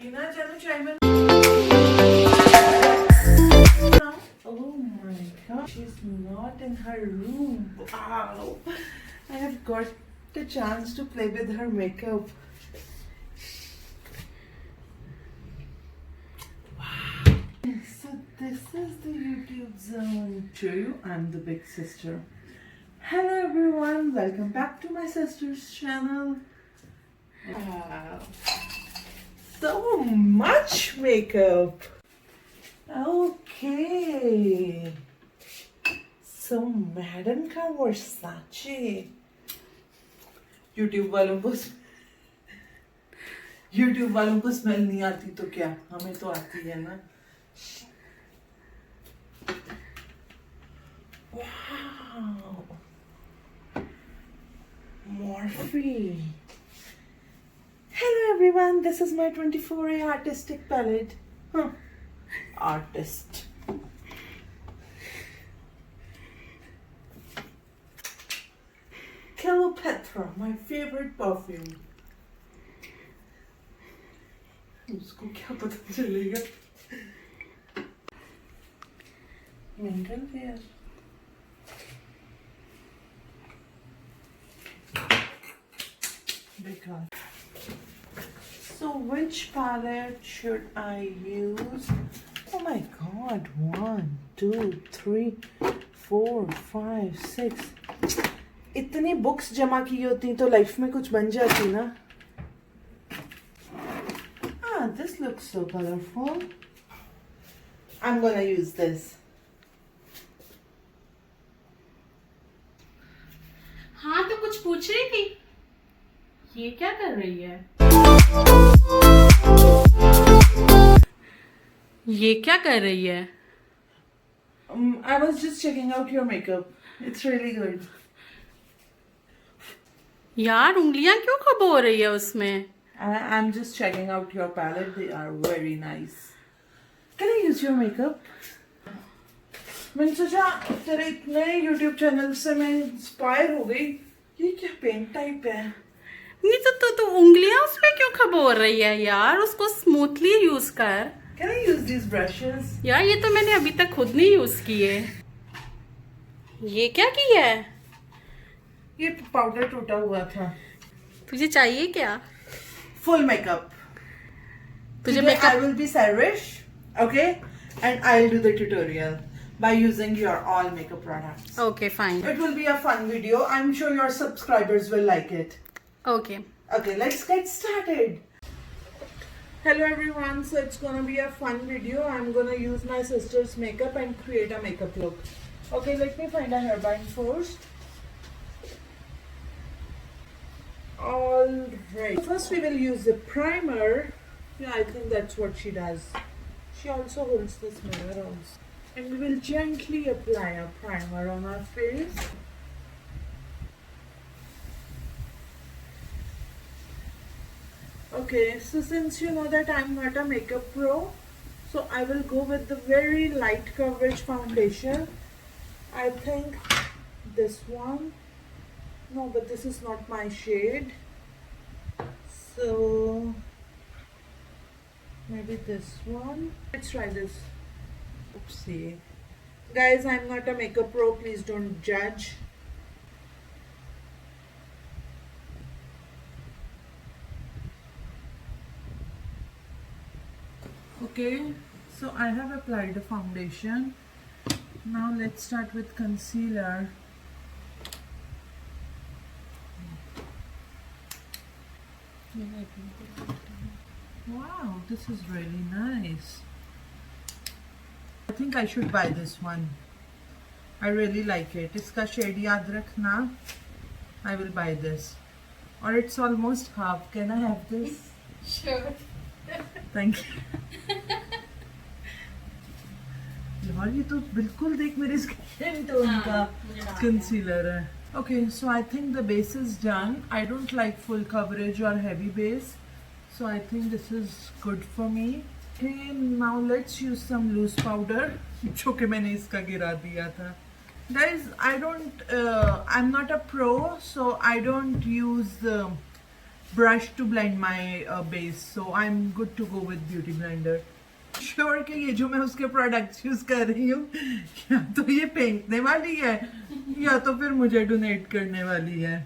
Ina, chalo chai mein. Oh my god, she's not in her room. Wow. I have got the chance to play with her makeup. Wow. So this is the YouTube zone. Show you, I'm the big sister. Hello everyone, welcome back to my sister's channel. Wow. So much makeup. Okay. So madam का Versace. YouTube वालों को smell नहीं आती तो क्या, हमें तो आती है ना. Wow. Morphe. Hello everyone, this is my 24A artistic palette. Artist. Cleopatra, my favorite perfume. उसको क्या पता चलेगा? Mineral hair. Because. So which palette should I use? Oh my god, 1, 2, 3, 4, 5, 6. इतनी बुक्स जमा की होती तो लाइफ में कुछ बन जाती ना. Ah, this looks so colorful. I'm gonna use this. हाँ तो कुछ पूछ रही थी. ये क्या कर रही है? ये क्या कर रही है? I was just checking out your makeup. It's really good. यार उंगलियां क्यों खबो हो रही है उसमें? I'm just checking out your palette. They are very nice. Can I use your makeup? मैंने सोचा तेरे इतने YouTube चैनल से मैं इंस्पायर हो गई. ये क्या पेंट टाइप है? नहीं तो उंगलियां उसमें क्यों खबो हो रही है यार? उसको स्मूथली यूज कर. Can I use these brushes? यार ये तो मैंने अभी तक खुद नहीं यूज किए. ये क्या किया है? ये पाउडर टूटा हुआ था. तुझे चाहिए क्या? Full makeup. तुझे Today makeup. I will be SayRish, okay? And I'll do the tutorial by using your all makeup products. Okay, fine. It will be a fun video. I'm sure your subscribers will like it. Okay. Okay, let's get started. Hello everyone. So it's gonna be a fun video. I'm gonna use my sister's makeup and create a makeup look. Okay, let me find a hairband first. Alright. First we will use the primer. Yeah, I think that's what she does. She also holds this mirror also. And we will gently apply a primer on our face. Okay, so since you know that I'm not a makeup pro, so I will go with the very light coverage foundation. I think this one. No, but this is not my shade. So maybe this one. Let's try this. Oopsie. Guys, I'm not a makeup pro. Please don't judge. Okay, so I have applied the foundation. Now let's start with concealer. Wow, this is really nice. I think I should buy this one. I really like it. Iska shade yaad rakhna. I will buy this. Or it's almost half. Can I have this? Sure. Thank you. यार ये तो बिल्कुल देख मेरे skin tone का concealer है. Okay, so I think the base is done. I don't like full coverage or heavy base, so I think this is good for me. Okay, now let's use some loose powder जो कि मैंने इसका गिरा दिया था. Guys, I'm not a pro, so I don't use brush to blend my base, so I'm good to go with beauty blender. Sure कि ये जो मैं उसके products use कर रही हूँ या तो ये फेंकने वाली है या तो फिर मुझे donate करने वाली है.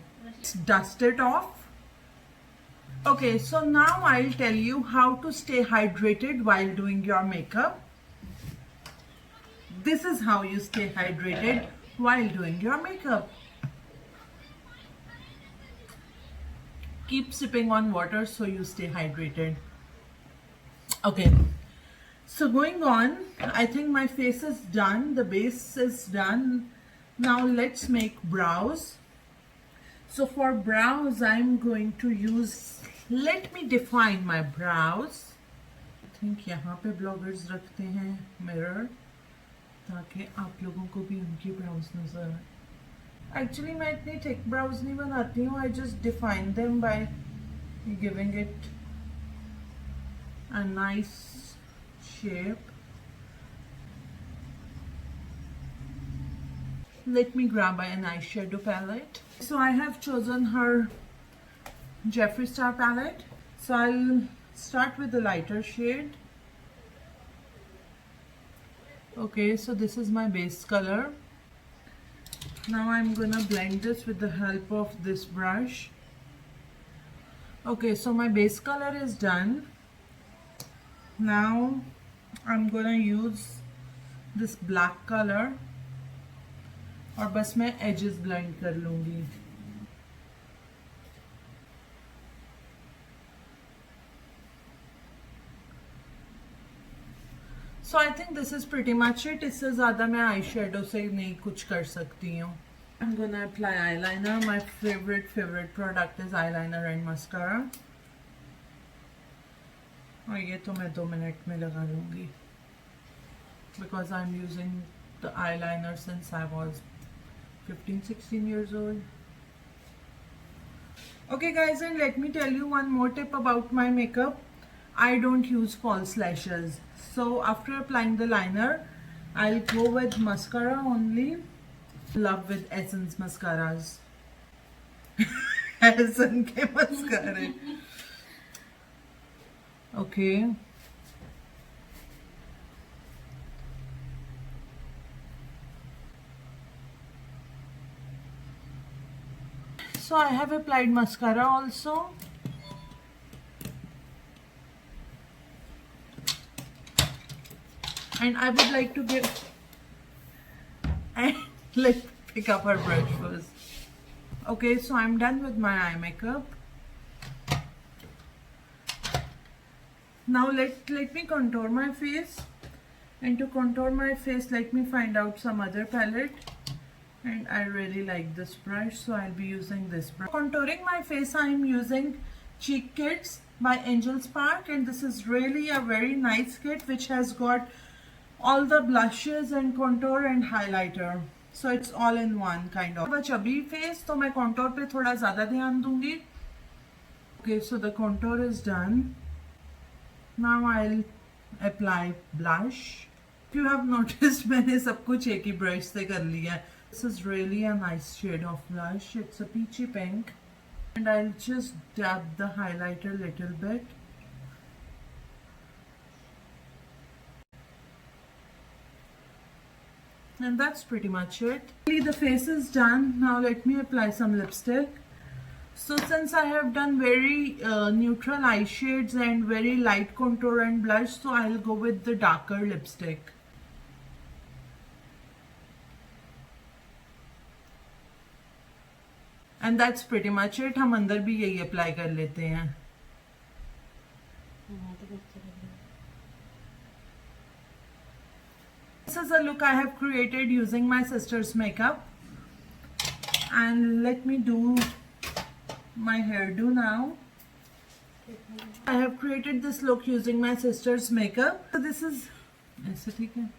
Dust it off. Okay, so now I'll tell you how to stay hydrated while doing your makeup. This is how you stay hydrated while doing your makeup. Keep sipping on water so you stay hydrated. Okay, so going on, I think my face is done, the base is done. Now let's make brows. So for brows, I'm going to use, let me define my brows. I think यहाँ पे bloggers रखते हैं mirror ताकि आप लोगों को भी उनकी brows नजर आए. Actually मैं इतनी thick brows नहीं बनाती हूँ. I just define them by giving it a nice shape. Let me grab an eyeshadow palette. So I have chosen her Jeffree Star palette. So I'll start with the lighter shade. Okay, so this is my base color. Now I'm gonna blend this with the help of this brush. Okay, so my base color is done. Now I'm gonna use this black color और बस मैं edges blend कर लूँगी. So I think this is pretty much it. इससे ज़्यादा मैं eyeshadow से नहीं कुछ कर सकती हूँ. I'm gonna apply eyeliner. My favorite product is eyeliner and mascara. और ये तो मैं 2 मिनट में लगा लूँगी. Because I'm using the eyeliner since I was 15-16 years old. Okay guys, and let me tell you one more tip about my makeup. I don't use false lashes. So after applying the liner, I'll go with mascara only. Love with Essence mascaras. Essence Ke Maskary. Okay. So I have applied mascara also. And I would like to give, and let's pick up our brush first. Okay, so I'm done with my eye makeup. Now let me contour my face. And to contour my face, let me find out some other palette. And I really like this brush, so I'll be using this brush. Contouring my face, I'm using Cheek Kits by Angel Spark, and this is really a very nice kit which has got all the blushes and contour and highlighter, so it's all in one kind of. A chubby face, तो मैं contour पे थोड़ा ज़्यादा ध्यान दूँगी. Okay, so the contour is done. Now I'll apply blush. If you have noticed, मैंने सब कुछ एक ही brush से कर लिया. This is really a nice shade of blush. It's a peachy pink. And I'll just dab the highlighter a little bit. And that's pretty much it. The face is done. Now let me apply some lipstick. So since I have done very neutral eye shades and very light contour and blush, so I'll go with the darker lipstick. And that's pretty much it. हम अंदर भी यही apply कर लेते हैं. This is a look I have created using my sister's makeup. And let me do my hairdo now. I have created this look using my sister's makeup. So this is ऐसे ठीक है.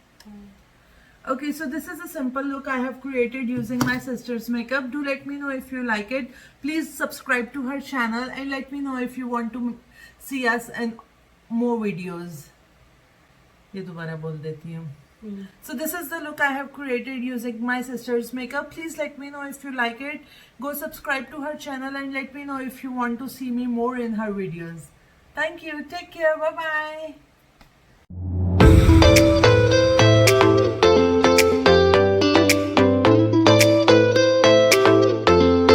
Okay, so this is a simple look I have created using my sister's makeup. Do let me know if you like it. Please subscribe to her channel and let me know if you want to see us in more videos. ये दोबारा बोल देती हूँ. So this is the look I have created using my sister's makeup. Please let me know if you like it. Go subscribe to her channel and let me know if you want to see me more in her videos. Thank you. Take care. Bye bye.